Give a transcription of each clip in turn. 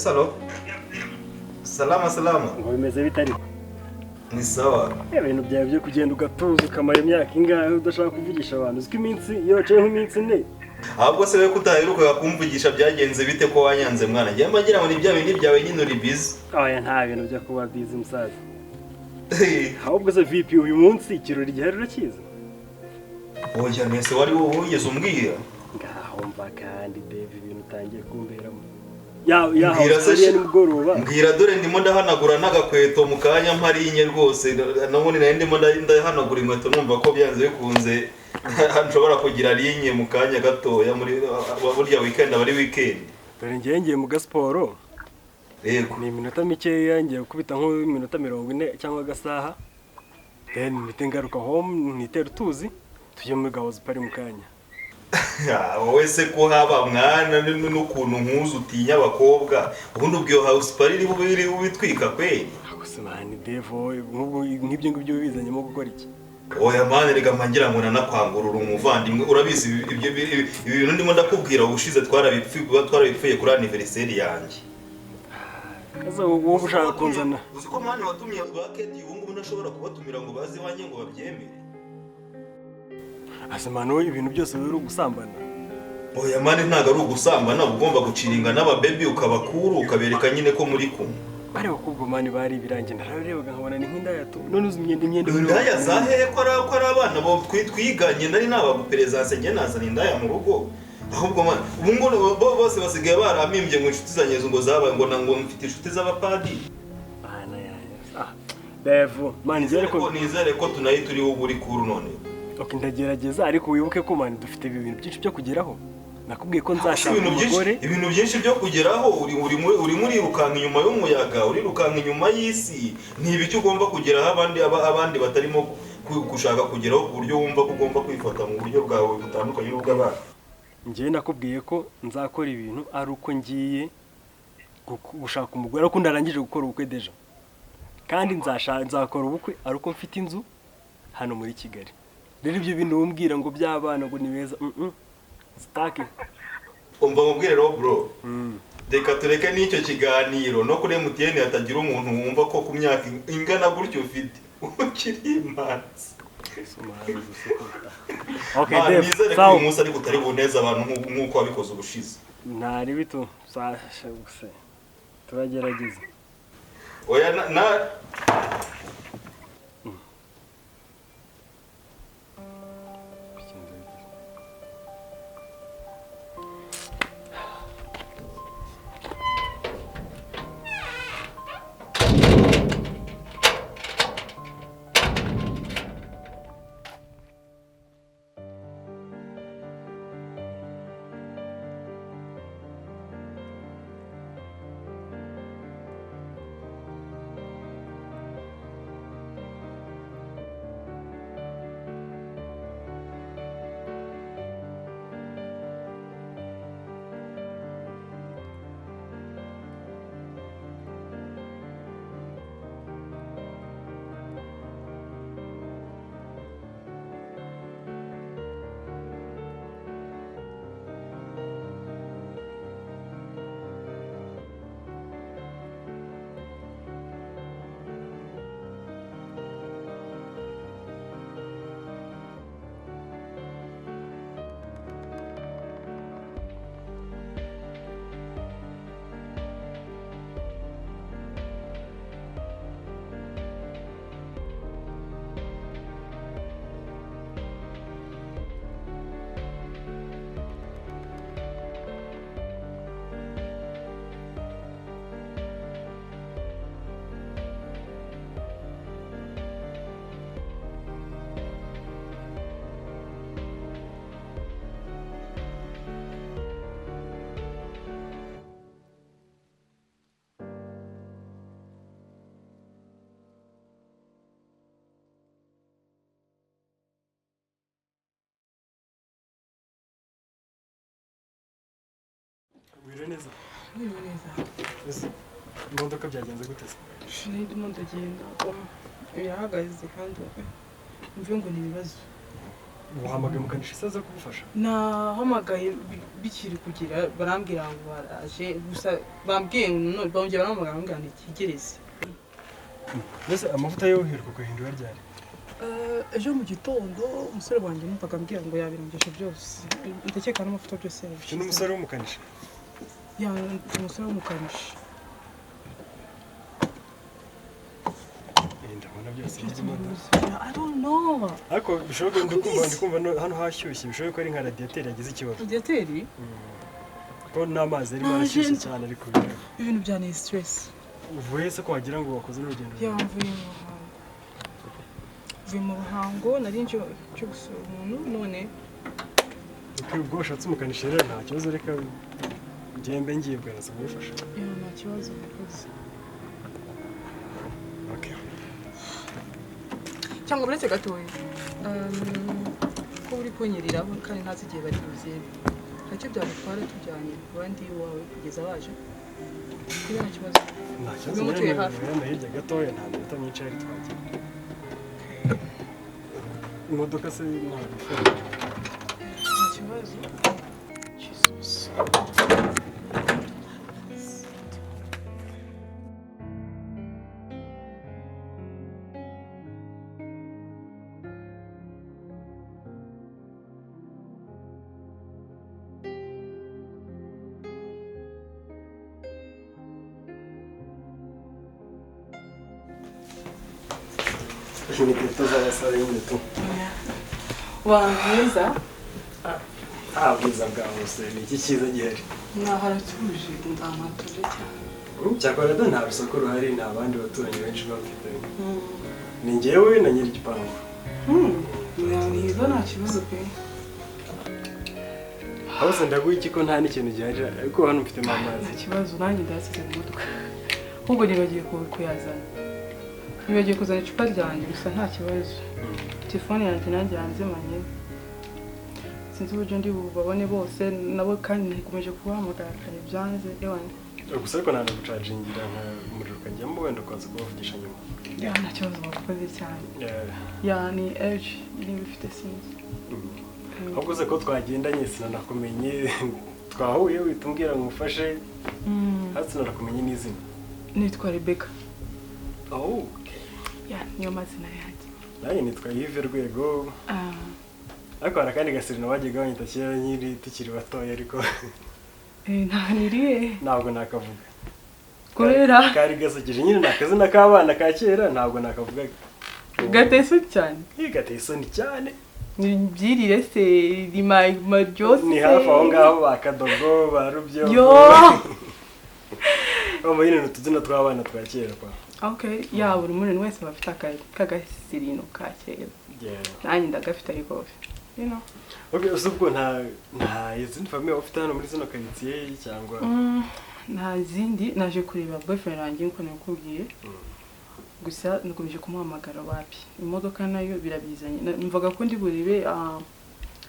Yes, hello. Salama. Ngo bimeze bitari. Ni sawa. Ibintu byawe byo kugenda ugatuza ukamara imyaka ingahe udashaka kuvugisha abantu. Uziko iminsi yoceho iminsi ne. Ahubwo se we kutaheruka kumvugisha byagenze bite ko wanyanze mwana? Njye mbagira ngo ni bya bindi byawe nyine uri busy. Oya nta bintu byo kuba busy musaza. Ahubwo se VP uyu munsi ikirori gihari urakiza? Oya nese wari wowe ugeze umbwira. Ngaho mva kandi Dave ibintu utangiye kumberamo. Ya nimugoroba. Mbwira dore ndimo ndahanagura n'agakweto mu kanya mparinye rwose nabone nari ndimo ndahanagura inkweto numva ko byanze bikunze nshobora kugira linye mu kanya gatoya muri burya weekend abari weekend. Dore ngiye mu gasporo. Yego. Ni iminota mike yangiye gukubita nko iminota 40 cyangwa gasaha. Then nitengaruka home nitera tuzi tujye muri gahoze pari mu kanya. Wowe se ko haba mwana n'ukuntu nkuzu utinya abakobwa ubundi ubwiyo house party iri ubitwika kweli. Gusa mani Devo nk'ibyo ngibyo bizanyemo gukora iki? Oya mane rega mpangira ngo nanakwangurura umuvandimwe urabizi ibyo ibintu ndimo ndakubwira ubushize twarabipfuye kuri anniversaire yanjye. Kaza wowe ushaka kunzana. Uziko mani watumye baketi ubungu nashobora kubatumira ngo baze wanye ngo babyemere. Asemano ibintu byose biri gusambana. Oya mane ntago ari ugusambana ugomba guciringa n'aba baby ukabakuru ukabereka nyine ko muri kumwe. Bari bakubwo mani bari birange nararebaga nkabona ni nk'inda yato. None uzi imyenda indaya zahe ko ari abana bo twiganye nari nabaguperezanse nge nazana indaya mu rugo. Ahubwo mane ubungu bose basigaye baramimbye ngo inshuti zanyezo ngo zabaye ngo nango mfite inshuti z'abapadiri. Bana ya. Devo mani nizere ko tunayi turi wo buri kuru none. Okay, ndagerageza ariko wibuke ko mani dufite ibintu byinshi byo kugeraho. Nakubwiye ko nzashaka umugore. Ibintu byinshi byo kugeraho uri muri rukanka inyuma y'umuyaga, uri rukanka inyuma y'isi. Ni ibiki ugomba kugeraho abandi batarimo gushaka kugeraho ku buryo wumva ko ugomba kwifata mu buryo bwawe butandukanye n'ubw'abandi. Njye nakubwiye ko nzakora ibintu ari uko ngiye gushaka umugore ariko ndarangije gukora ubukwe deja. Kandi nzakora ubukwe ari uko mfite inzu hano muri Kigali. Rero ibyo bintu umbwira ngo by'abana ngo ni beza stake umva mubwire ro bro reka tureke n'icyo kiganiro no kuri MTN hatagira umuntu wumva ko ku myaka ingana gutyo ufite ukiri imanzi. Okay Dave sawa umunsi ari gutari buneza abantu nk'uko wabikoze ubushize. Ntari bito sasha guse turagerageza. Oya na Wireneza. Imodoka byagenze gute se? Ndimo ndagenda. Yahagaze kandi mvuye ngo ni ibibazo. uhamagaye mukanishi saza kugufasha nahamagaye bikiri kugira barambwira ngo baraje gusa bambwiye none bongera baramubwira ngo ntikigereze mbese amavuta yo uheruka guhindura ryari ejo mu gitondo umusore wanjye numvaga ambwira ngo yabirongesha byose ndakeka n'amavuta byose yabishyize n'umusore w'umukanishi umusore w'umukanishi ndabona byose birimo I don't know ariko bishoboka ndikumva hano hashyushye bishoboka ko ari nka radiateur yagize ikibazo radiateur ko n'amazi arimo arashyushye cyane ariko ibintu bya ni stress uvuye se ko wagira ngo wakoze n'urugendo mvuye mu ruhango nari nje cyo gusura umuntu none ubwo ushatse umukanishi rero nta kibazo reka ngembe ngiye bwaraza kumufasha nta kibazo mwakoze okay cyangwa buretse gatoya ko uri kunyereraho kandi ntazi igihe bari buziye ntacyo byagutwara tujyanye abandi wawe kugeza baje kuba nta kibazo nta kibazo mutuye hafi hirya gatoya nta minota myinshi ari twagiye imodoka se ntabwo ifite nta kibazo Jesus ni inkweto z'abasore y'inkweto wamwiza nta bwiza bwa hose ni iki cyiza gihari naho aratuje ndamatuje cyane cyakora da nta rusako ruhari nta bandi baturanyi benshi bafite ni njyewe na nyiri igipangu niba nta kibazo pe hose ndaguha iki ko nta n'ikintu gihari ariko hano mfitemo amazi nta kibazo nanjye ndasize mu mutwe ahubwo nibagiye kuyazana nibagiye kuzana icupa ryanjye gusa nta kibazo telefone yanjye nanjye yanzimanye sinzi uburyo ndi bubabone bose nabo kandi nikomeje kubahamagara kare byanze ewana gusa ariko nta gucagingira nka umuriro ukajyamo wenda ukaza kubavugisha nyuma nta kibazo bakoze cyane ni eji niba ifite sinzi ahubwo se ko twagendanye sinanakumenye twahuye uhita umbwira ngo umufashe hasi sinanakumenye n'izina nitwa Rebecca niyo mazina yanjye nanjye nitwa Rwego ariko hari akandi gasirino wajyaga wanyita kera nyiri tukiri batoya ariko ntaniriye ntabwo nakavuga kubera kari gasekeje nyine ni akazina k'abana ka kera ntabwo nakavuga gateye isoni cyane gateye isoni cyane byirire se rima ryose ni hafi aho ngaho ba Kadogo ba Rubyo bamwe nyine n'utuzina tw'abana twa kera kwa buri muntu wese bafite akagasirino ka kera nanjye ndagafite ariko ubwo nta izindi famille ufite hano muri zino quartier cyangwa nta zindi naje kureba boyfriend wanjye nkuko nakubwiye gusa nakomeje kumuhamagara wapi imodoka nayo birabizanye numvaga ko ndi buribe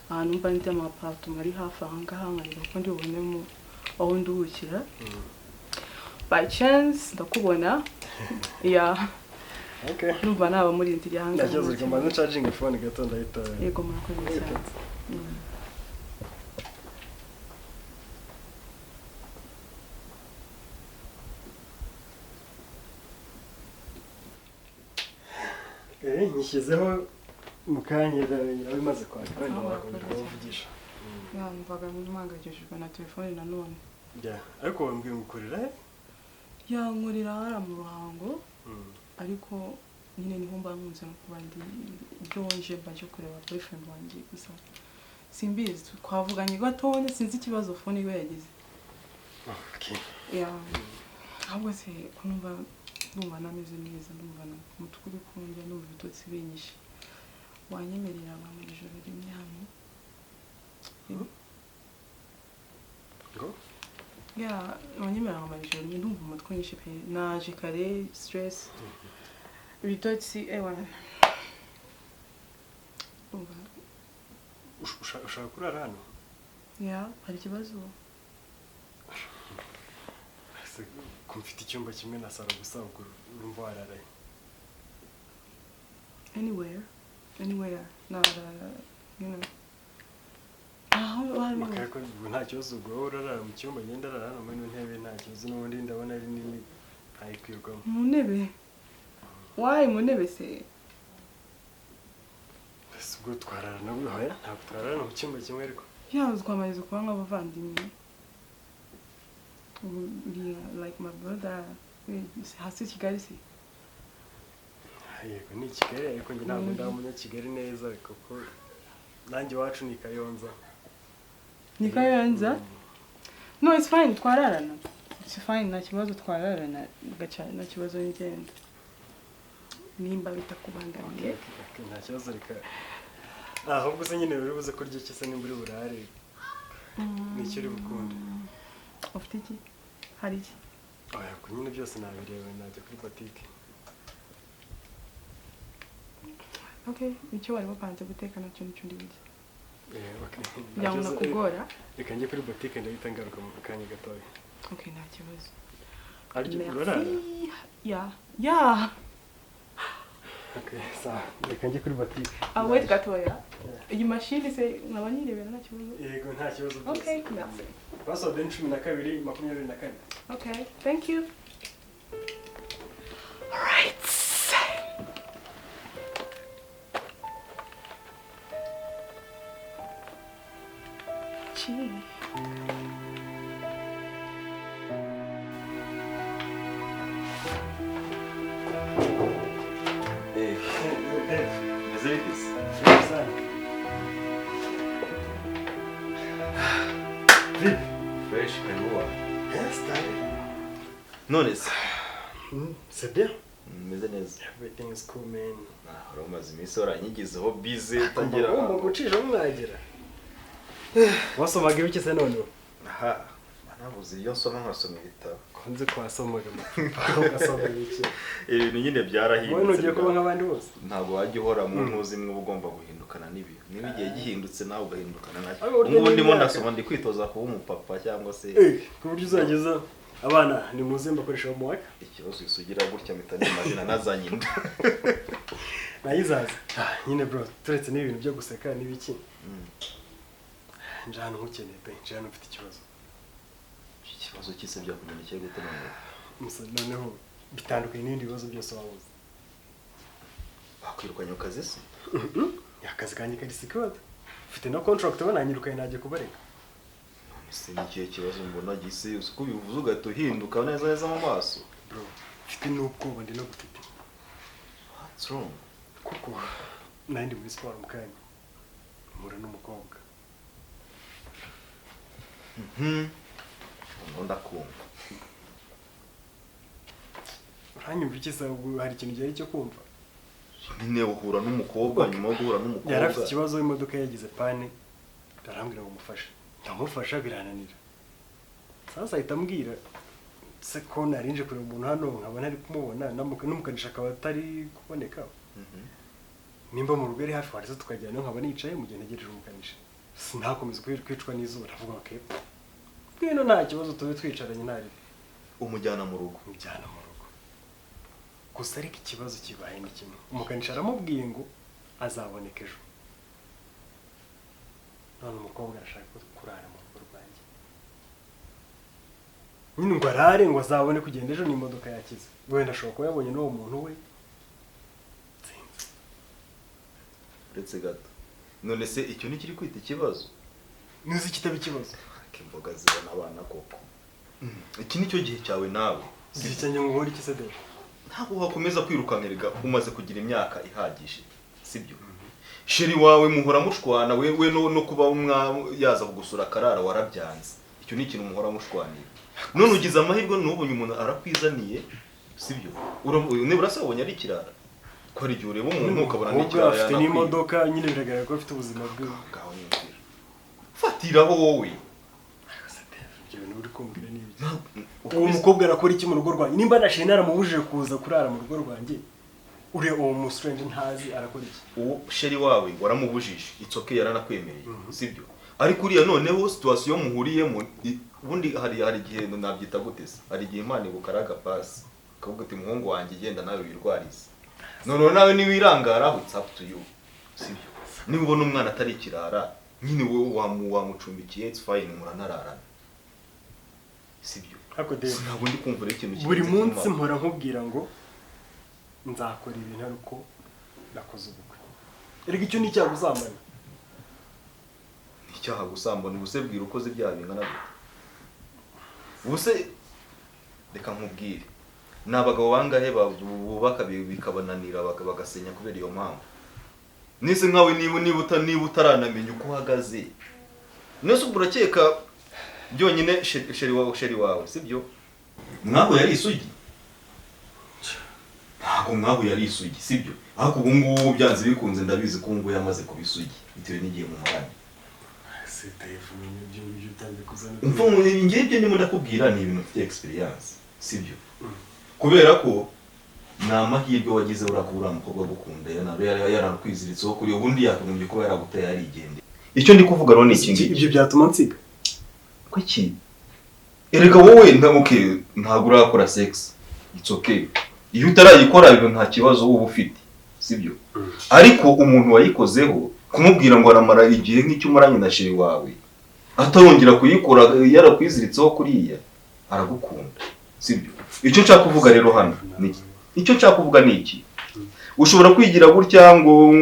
ahantu mba ndi amapartment ari hafi aha ngaha nkareba ko ndi bubonemo aho nduhukira by chance ndakubona numva naba muri ndiri aha ngaha ndagize ngo mbanze charging phone gato ndahita yego murakoze cyane nyishyizeho mu kanya yari imaze kwakira ndabavugisha numvaga mpangayikishijwe na telefone nanone ariko wambwiye ngukorera yankorera hara mu ruhango ariko nyine niho mba nkunze no kuba ndi ibyo wonje mbaje kureba boyfriend wanjye gusa simbizi twavuganye gatonya sinzi ikibazo phone iwe yagize ahubwo se kumva ndumva nameze neza ndumva umutwe uri kundya numva ibitotsi binyishe wanyemerera nka mu ijoro rimwe hano wanyemerera nka mu ijoro rimwe ndumva umutwe unyishe pe naje kare stress ibitotsi ushaka kurara hano hari ikibazo ko mfite icyumba kimwe na salo gusa ubwo urumva wararaye anywhere Makako nta kibazo ubwo urarara mu cyumba ngenda arara muri ntebe nta kibazo n'ubundi ndabona ari nini ayikwirwamo. Mu ntebe? Why mu ntebe se? Ubwo twarara nabwo hoya ntabwo twarara mu cyumba kimwe ariko. Yawe twamariza kuba nk'abavandimwe. Like my brother. Hasi Kigali se? Yego ni Kigali ariko njye ntabwo ndaba umunyakigali neza kuko nanjye iwacu ni Kayonza. Ni Kayonza? No, it's fine, twararana. It's fine, nta kibazo twararana, nta kibazo n'igenda. Nimba bitakubangamiye. Nta kibazo reka. Ahubwo se nyine uri buze kurya iki se nimba uri burare? Ni icyo uri bukunde? Ufite iki? Hari iki? Oya, ko nyine byose nabireba najya kuri boutique. Okay, icyo wari wapanze guteka nacyo nicyo ndi burya. Okay. Byabona kugora? Reka njye kuri boutique ndahita ngaruka mu kanya gatoya. Okay, nta kibazo. Ariko urarara? Yeah. Okay, sawa. Reka njye kuri boutique. Wait gatoya. Iyi mashini se nkaba nirebera nta kibazo? Yego nta kibazo. Okay, merci. Password ni 12 Okay, thank you. All right. Chini. Fresh kanua. Yes, darling. Nones. C'est bien. Meze neza. Everything is cool, man. Urumaze iminsi waranyigizeho busy Tagira. Ugomba gucisha mwagira. Wasomaga ibiki se none? Aha. Nabuze iyo nsoma nkasoma ibitabo. Kunze kwasomaga ugasoma ibiki. Ibintu nyine byarahindutse. Wowe nugiye kuba nk'abandi bose. Ntabwo wajya uhora mu ntuzi imwe ugomba guhindukana n'ibi. Niba igihe gihindutse nawe ugahindukana nacyo. Ubundi mo ndasoma ndi kwitoza kuba umupapa cyangwa se ku buryo uzageza abana ni muze mbakoresha mu waka. Ikibazo isugira gutya mitani amazina nazanyinda. Nayizaza. Nyine bro, turetse n'ibintu byo guseka n'ibiki. Njana nkukeneye pe, njana mfite ikibazo. Ikibazo cyise byakugendekeye gute none? Musa noneho bitandukanye n'ibindi bibazo byose wabuze. Bakwirukanye ukazi se? Yakazi kanye kari secret. Ufite no contract bananyirukanye najye kubareka. Ese nikiye kibazo mbona gise uko bivuze ugato hinduka neza neza mu maso. Bro, mfite n'ubwoba ndi no gutete. What's wrong? Kuko nandi muri sport mukanya. Mura n'umukobwa. Ndakumva. Uranyumva iki se hari ikintu cyari cyo kumva? Nyine uhura n'umukobwa nyuma yo guhura n'umukobwa. Yari afite ikibazo imodoka yagize pane. Arambwira ngo mufashe. Ndamufasha birananira. Sasa ahita ambwira se ko narinje kureba umuntu hano nkabona ari kumubona n'umukanisha akaba atari kuboneka. Nimba mu rugo ari hafi warizo tukajyana nkabona yicaye mu gihe ntegereje umukanisha. Sinakomeza kwicwa n'izuba ndavuga okay. Bwino nta kibazo tube twicaranye ntari. Umujyana mu rugo. Umujyana mu rugo. Gusa ariko ikibazo kibaye ni kimwe. Umukanisha aramubwiye ngo azaboneka ejo. None umukobwa arashaka kurara mu rugo rwanjye. Nyine ngo arare ngo azabone kugenda ejo n'imodoka yakize. Wenda ashobora kuba yabonye n'uwo muntu we. Uretse gato. None se icyo ni kiri kwita ikibazo? Nuzi kitaba ikibazo. Imboga zibona abana koko. Iki nicyo gihe cyawe nawe. Zicanye ngo nkore iki se de? Ntabwo wakomeza kwirukanirwa umaze kugira imyaka ihagije. Sibyo? Sheri wawe muhora mushwana we no kuba yaza kugusura karara warabyanze. Icyo ni ikintu muhora mushwanira. None ugize amahirwe n'ubonye umuntu arakwizaniye. Sibyo? Ne burasabonye ari kirara. Ko ari gihe ureba umuntu ukabona n'ikirara afite n'imodoka nyine biragaragara ko afite ubuzima bwe. Gaho nyumvira. Fatiraho wowe. Uri kumbwira n'ibiki. Uwo mukobwa arakora iki mu rugo rwanjye? Nimba nashiye naramubujije kuza kurara mu rugo rwanjye. Uri uwo mu strange ntazi arakora iki? Uwo sheri wawe waramubujije. It's okay yaranakwemereye. Sibyo? Ariko uriya noneho situation muhuriyemo ubundi hari igihe nabyita gute se? Hari igihe Imana igukaraga pass. Kavuga ati muhungu wanjye genda nawe wirwarize. None nawe ni wirangara it's up to you. Sibyo? niba ubona umwana atari ikirara nyine wowe wamucumbikiye it's fine muranararana sibyo ariko Dave ntabwo ndi kumva rero ikintu buri munsi mpora nkubwira ngo nzakora ibintu ariko nakoze ubukwe erega icyo ni icyaha gusambana ni icyaha gusambana ubuse bwira ukoze ibyaha bingana gute ubuse reka nkubwire ni abagabo bangahe bubaka bikabananira bagasenya kubera iyo mpamvu nise nkawe niba utaranamenya uko uhagaze nese ubwo urakeka byonyine sheri wawe sibyo mwaho yari isugi ntabwo mwaho yari isugi sibyo ariko ubu ngubu byanze bikunze ndabizi ko ngo yamaze kuba isugi bitewe n'igihe mu murani umva ngiye ibyo ndimo ndakubwira ni ibintu mfite experience sibyo kubera ko ni amahirwe wagize urakubura umukobwa gukunda yaranakwiziritseho kuri ubundi yakagombye kuba yaraguteye arigendera icyo ndi kuvuga rero ni iki ngiki ibyo byatuma nsiga kuki erega wowe ntabwo urakora sex it's okay iyo utarayikora biba nta kibazo uba ufite sibyo ariko umuntu wayikozeho kumubwira ngo aramara igihe nk'icyo umaranye na sheri wawe atarongera kuyikora yarakwiziritseho kuriya aragukunda sibyo icyo nshaka kuvuga rero hano ni icyo nshaka kuvuga ni iki ushobora kwigira gutya ngo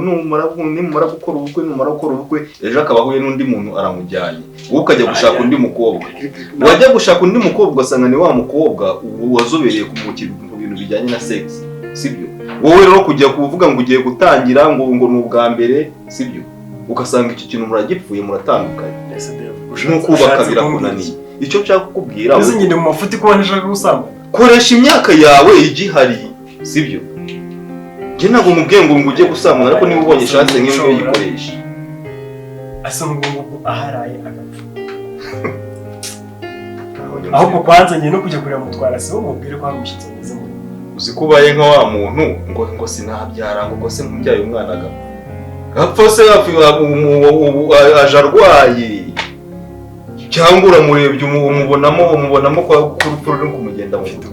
numara gukora ubukwe ejo akaba ahuye n'undi muntu aramujyanye wowe ukajya gushaka undi mukobwa wajya gushaka undi mukobwa ugasanga ni wa mukobwa wazobereye mu bintu bijyanye na sex sibyo wowe rero kujya kuvuga ngo ugiye gutangira ngo ni ubwa mbere sibyo ugasanga icyo kintu muragipfuye muratandukanye nuko ubaka birakunaniye icyo nshaka kukubwira uzi ngende mu mafuti ko nshaka gusambana koresha imyaka yawe igihari sibyo je ntabwo mubwiye ngo ujye gusambana ariko niba ubonye chance nk'iyo yikoresha asa ngo aharaye agapfa ahubwo kwanza ngiye no kujya kureba mutwara se mubwire ko hari umushyitsi mwiza muri uzi ko ubaye nka wa muntu ngo sinabyara ngo se nkubyaye umwana agapfa se aje arwaye cyangwa uramurebye umubonamo ko urupfu ruri kumugenda mu mutwe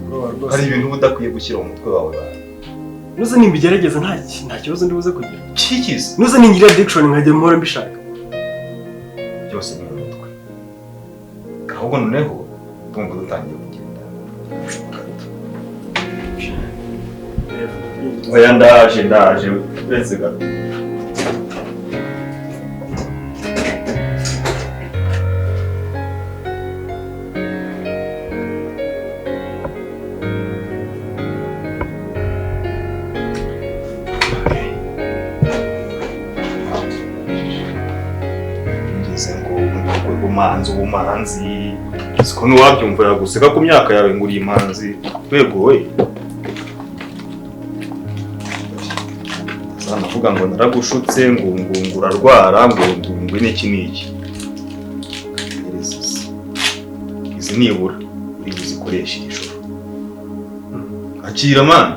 hari ibintu udakwiye gushyira mu mutwe wawe nuze nimbigerageza nta kibazo ndibuze kugira kikize nuze ningira addiction nkajya mpora mbishaka byose ni mu mutwe ahubwo noneho tumva dutangiye kugenda oya ndaje uretse gato ubumanzi siko ntiwabyumva yaguseka ku myaka yawe ngo uri imanzi rwego we zanavuga ngo naragushutse ngo urarwara ngo n'iki izi nibura uri buzikoreshe ijoro akira mana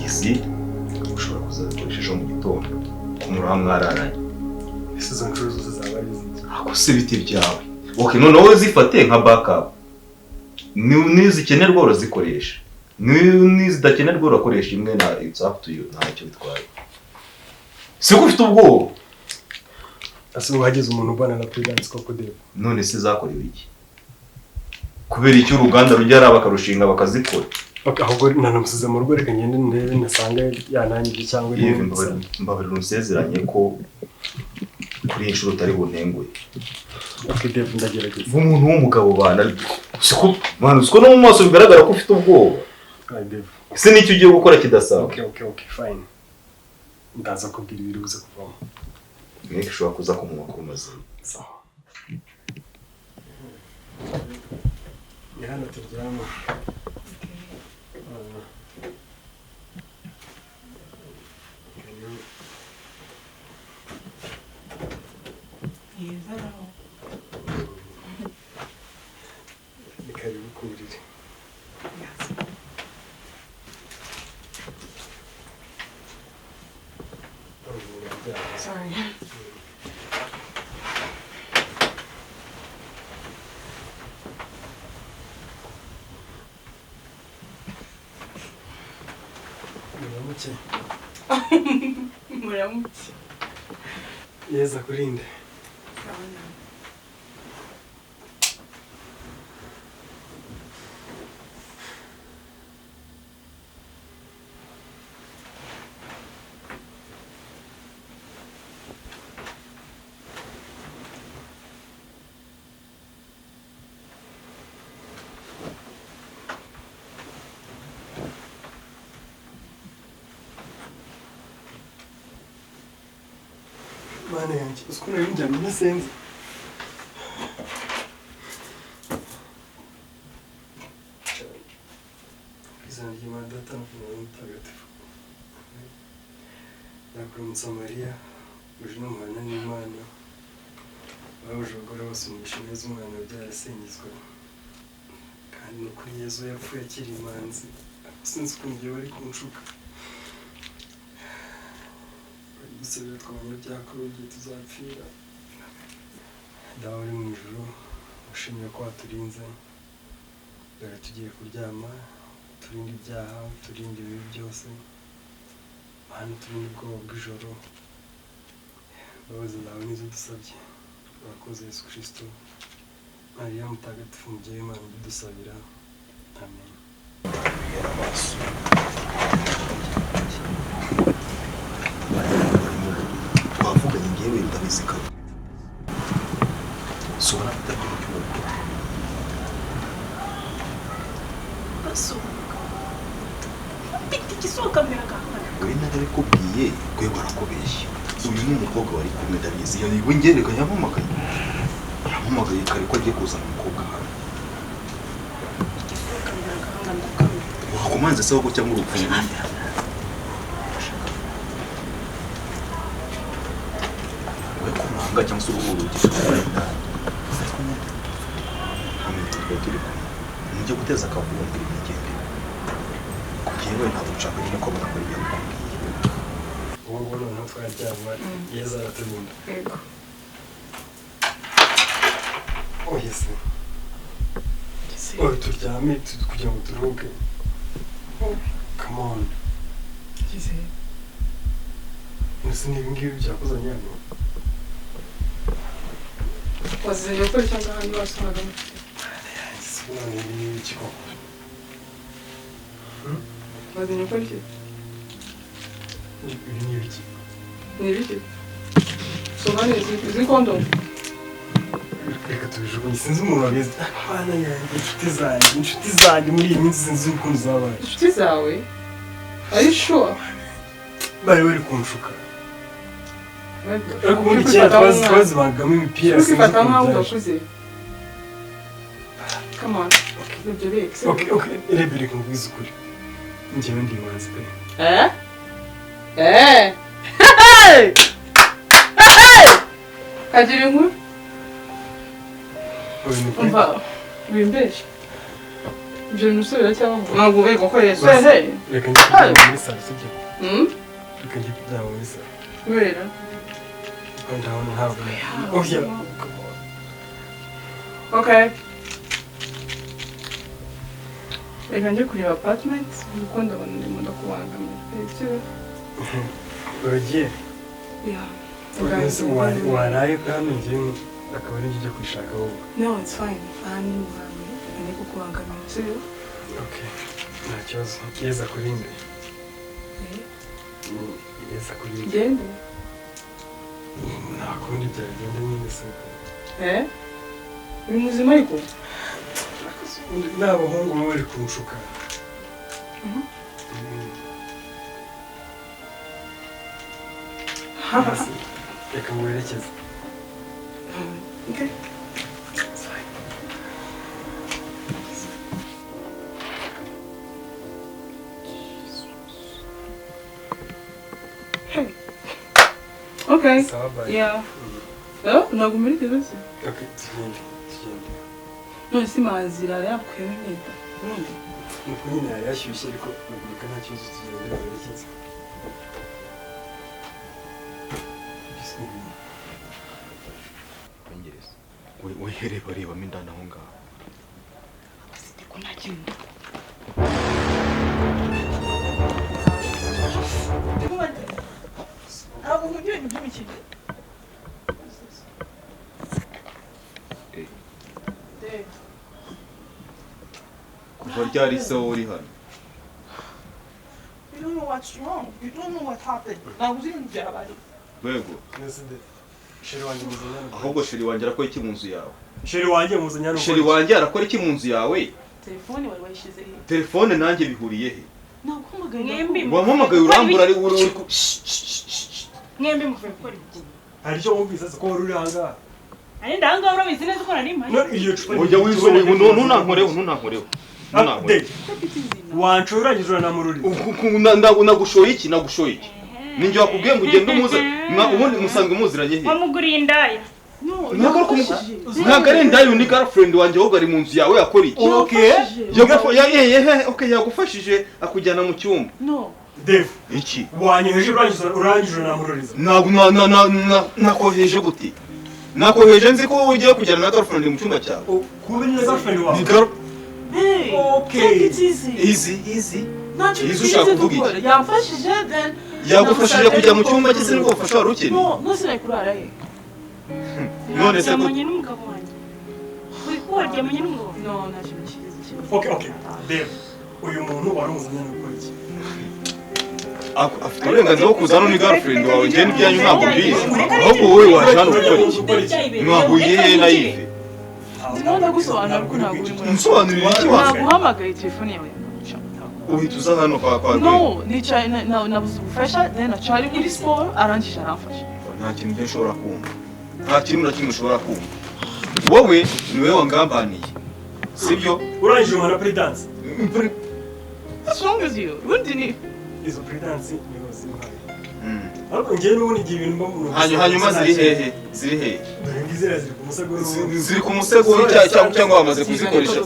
izi ushobora kuzazikoresha ejo mu gitondo ku muraha mwararanye izo ncuruzo zizaba ari izi akose ibiti byawe okay noneho zifate nka backup nizikenerwa urazikoresha nizidakenerwa urakoresha imwe na it's up to you ntacyo bitwaye siko ufite ubwoba ase wagize umuntu ubana na freelance koko Dave none se zakorewe iki kubera icyo uruganda rujya bakarushinga bakazikora ahubwo nanamusize mu rugo reka ngende ndebe nasanga yanangije cyangwa mbabarira unsezeranye ko kuri inshuro utari buntenguye okay Dave ndagerageza umuntu w'umugabo bana siko no mu maso bigaragara ko ufite ubwoba Dave ese nicyo ugiye gukora kidasaba okay fine ndaza kubwira ibiri buze kuvamo Nick ushobora kuza ku makuru mazima sawa yana turyama karibu kurire Sorry. muramutse. Yeza kurinde. Mana yanjye uko nari njyamye nasenze. Izina ry'Imana Data na Mwana Mutagatifu. Ndakuramutsa Mariya, uje n'umuhana n'Imana. Wahuje abagore bose umugisha neza umwana wabyara asingizwa. Kandi ni ukuri Yezu yapfuye akiri imanzi. Sinzi ukuntu igihe bari kunshuka. Dusabira twabanyabyaha ko igihe tuzapfira. Dawe uri mu ijuru, ushimye ko waturinze. Dore tugiye kuryama, turinde ibyaha, turinde ibibi byose. Hano turinde ubwoba bw'ijoro. Imbabazi zawe nizo dusabye. Urakoze Yesu Kristo. Mariya Mutagatifu umubyeyi w'Imana udusabira. Amen. twavuganye ngewe ndabizika sobona kutagira icyo ukora basohoka mfite igisohoka mbere gahana we narabikubwiye Rwego arakubeshya uyu ni umukobwa wari kumwe ndabizi yego ngereka yampamagaye kare ko agiye kuzana umukobwa hano igisohoka mbere gahana ndakamira wakomanze se wowe cyangwa urupfu kumanga cyangwa se uruhu rugize hamwe tuba turi kumwe guteza akavuyo mbere n'igende kugiye we ntabwo nshaka nyine ko abona ko ari byakubwiye ubu ngubu noneho twaryama Yezu araturinda. Yego. Yesi. Turyame kugira ngo turuhuke. Come on. Ese ni ibingibi byakuzanye hano? Wazanye gukora icyo ngaho niba wasohonaga mufite. None ni iki koko? Wazanye gukora iki? Ibi ni ibiki? Ni ibiki? Sohani izi kondomu. Reka tubijugunye sinzi umuntu wabizi. Mana yanjye inshuti zanjye muri iyi minsi sinzi ukuntu zabaye. Inshuti zawe? Are you sure? Bari bari kunshuka. Ariko ubundi kera twazibagamo imipira sinzi ukuntu byaje. Come on. Okay, reba reka nkubwize ukuri. Njyewe ndi imanzi pe. Kagira inkuru? Umva, wimbeshe. Ibyo bintu usubira cyangwa ntabwo ubega ko Yesu reka njye kuryama muri salo sibyo? Reka njye kuryama muri salo. Kubera? Ndabona ntabwo Okay. Reka njye kureba apartment kuko ndabona ndimo ndakubangamira. Uragiye? Yeah. Waraye kandi njyewe akaba ari njye kwishaka wowe. No, it's fine. Ani muhamwe. Ani kukubangamira. Sibyo? Okay. Nta kibazo. Yeza kurinde. Yeza kurinde. Gende. Nta kundi byagenda nyine se. Uri muzima ariko? N'abahungu baba bari kunshuka. Reka muherekeze. Okay. Hey. Okay. Yeah. Ntabwo muri kibazo. Okay, tugende. None si mazira yakuyemo imyenda. Ubundi. Nuko nyine yari yashyushye ariko nubwo nta kibazo tugenda muherekeze. Rebamo indani aho ngaho. Abasite ko nta kintu. ntabwo nkubwira ibintu by'imikino. Dave. kuva ryari se wowe uri hano? You don't know what's wrong. You don't know what happened. Ntabwo uzi ibintu byabaye. Rwego, sheri wanjye muzanyana ahubwo sheri wanjye arakora iki mu nzu yawe? sheri wanjye muzanyana Sheri wanjye arakora iki mu nzu yawe? Telefone wari wayishyize he? Telefone nanjye bihuriye he? Naguhamagaye. Mwembi. Wampamagaye urambura ari uri Mwembi muvuye gukora iki? hari icyo wumvise ko wari uri ahangaha Ari ndanga urabizi neza ko nari mpari. no iyo cupa ujya wisohoye ntunankoreho. wancuranyije uranamururiza Nagushoye iki? Ninjye wakubwiye ngo ugende umuze, ubundi musanzwe muziranye he? Wamuguriye indaya. Ntabwo ari indaya, ni girlfriend wanjye ahubwo ari mu nzu yawe yakora iki? Okay, yagufashije akujyana mu cyumba. No. Dave Iki? wanyeheje urangije uranamururiza Nakoheje gute? Nakoheje nzi ko ugiye kujyana na girlfriend mu cyumba cyawe. kuba ni girlfriend wawe Hey. Okay. Take it easy. Easy. Ntacyo Easy ushaka kuvuga iki? yamfashije then. Yagufashije kujya mu cyumba cye, nibwo ufasha wari ukeneye. No sinari kurara he. None se ko Yamanye n'umugabo wanjye. Uri kuwaryamanye n'umugabo? No, ntacyo kibazo. Okay. Dave uyu muntu wari umuzanyana gukora iki afite uburenganzira bwo kuza hano, ni girlfriend wawe, njye n'ibyanyu ntabwo mbizi. Ahubwo wowe waje hano gukora iki? Mwahuye he na Yves? Ndimo ndagusobanurira ko ntabwo uri muri. Nsobanurira iki wawe? Naguhamagaye telefone yawe. Uhita uza hano kwa Rwego? No, nicaye nabuze ubufasha then acari muri sport arangije aramfasha. Nta kintu cyo ushobora kumva. Nta kintu na kimwe ushobora kumva. Wowe niwe wangambaniye, sibyo? urangije umwana pre dance What's wrong with you? Ubundi ni izo pre dance niho zimuhaye ariko njyewe n'ubundi igihe ibintu mba mu Hanyuma ziri hehe? Ziri hehe? dore ngizera ziri ku musego Ziri ku musego cyangwa wamaze kuzikoresha?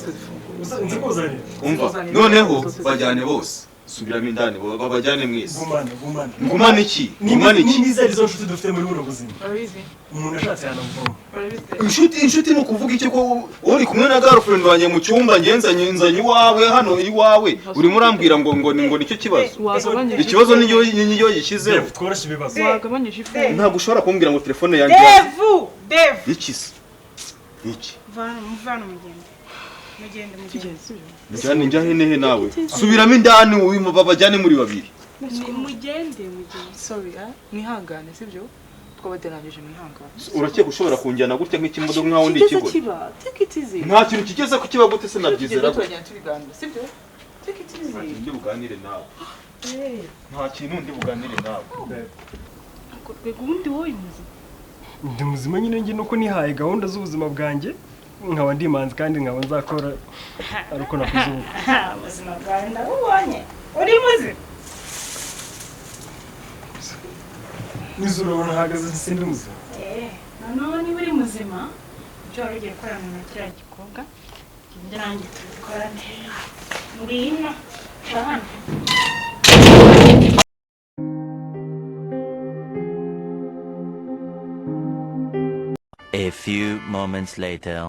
nzi kuzanira Umva, noneho bajyane bose. Subiramo indani, babajyane mwese. gumana Ngumane iki? Ngumane iki? n'izari zo nshuti dufite muri buno buzima urabizi. umuntu ashatse yanamuvoma Urabizi. Inshuti ni ukuvuga iki ko uri kumwe na girlfriend wanjye mu cyumba, nzanye iwawe hano iwawe, urimo urambwira ngo nicyo kibazo? Wagabanyije. Ikibazo niyo yishyizeho. tworoshye ibibazo Wagabanyije ifu. Ntabwo ushobora kumbwira ngo telefone yanjye Dave. iki se? Iki? Muvana mugende. Njya hehe nawe? Subiramo indani babajyane muri babiri. Mugende. Sorry, mwihangane sibyo? Twabateranyije mwihangane. Urakeka ushobora kunjyana gutya nk'ikimodoka nkaho ndi ikigo? Take it easy. Nta kintu kigeze ku kiba gute se nabyizera gute? Tugenda tubiganira sibyo? Take it easy. Ndi buganire nawe. Nta kintu ndi buganire nawe. Rwego ubundi wowe muzima. ndi muzima nyine njye nuko nihaye gahunda z'ubuzima bwanjye nkaba ndi imanzi kandi nkaba nzakora ariko nakuze ubu Ubuzima bwawe ndabubonye. Uri muzima. nizura ubona hahagaze sindi muzima Noneho niba uri muzima, ibyo wari ugiye gukorana na kiriya gikobwa, ibyo nanjye tubikorane. Ngwino, hano. A few moments later.